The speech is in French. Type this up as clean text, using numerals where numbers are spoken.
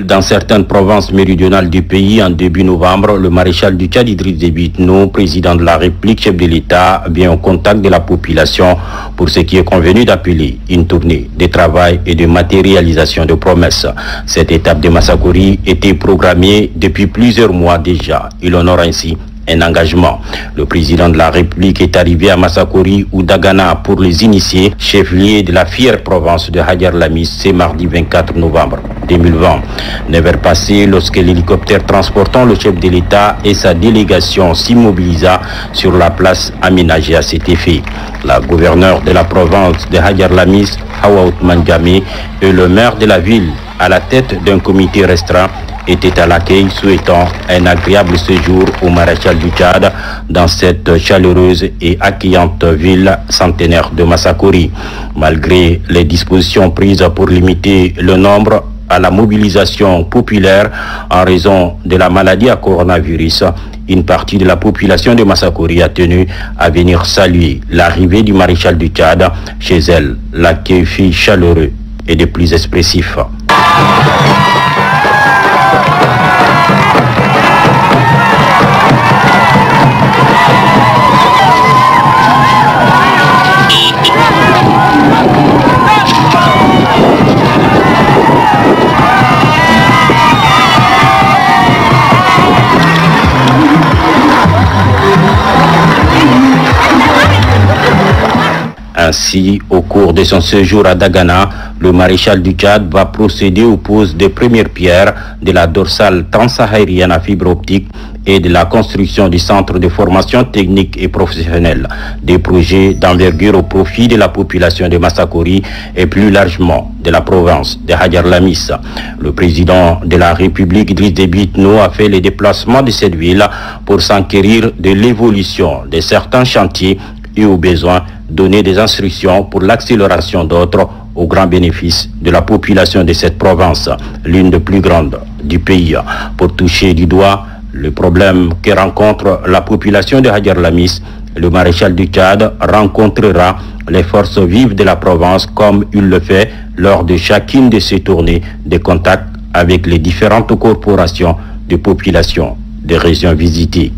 Dans certaines provinces méridionales du pays, en début novembre, le maréchal du Tchad Idriss Déby Itno, président de la République, chef de l'État, vient au contact de la population pour ce qui est convenu d'appeler une tournée de travail et de matérialisation de promesses. Cette étape de Massakori était programmée depuis plusieurs mois déjà. Il honore ainsi un engagement. Le président de la République est arrivé à Massakori ou Dagana pour les initier, chef-lieu de la fière province de Hadjar Lamis, ce mardi 24 novembre 2020. 9 heures passées, lorsque l'hélicoptère transportant le chef de l'État et sa délégation s'immobilisa sur la place aménagée à cet effet. La gouverneure de la province de Hadjar Lamis, Hawa Othman Djamé, et le maire de la ville, à la tête d'un comité restreint, était à l'accueil, souhaitant un agréable séjour au maréchal du Tchad dans cette chaleureuse et accueillante ville centenaire de Massakori. Malgré les dispositions prises pour limiter le nombre à la mobilisation populaire en raison de la maladie à coronavirus, une partie de la population de Massakori a tenu à venir saluer l'arrivée du maréchal du Tchad. Chez elle, l'accueil fut chaleureux et des plus expressifs. Ainsi, au cours de son séjour à Dagana, le maréchal du Tchad va procéder aux poses des premières pierres de la dorsale transsaharienne à fibre optique et de la construction du centre de formation technique et professionnelle, des projets d'envergure au profit de la population de Massakori et plus largement de la province de Hadjar Lamis. Le président de la République, Idriss Déby Itno, a fait les déplacements de cette ville pour s'enquérir de l'évolution de certains chantiers et au besoin donner des instructions pour l'accélération d'autres au grand bénéfice de la population de cette province, l'une des plus grandes du pays. Pour toucher du doigt le problème que rencontre la population de Hadjar Lamis, le maréchal du Tchad rencontrera les forces vives de la province comme il le fait lors de chacune de ses tournées de contact avec les différentes corporations de population des régions visitées.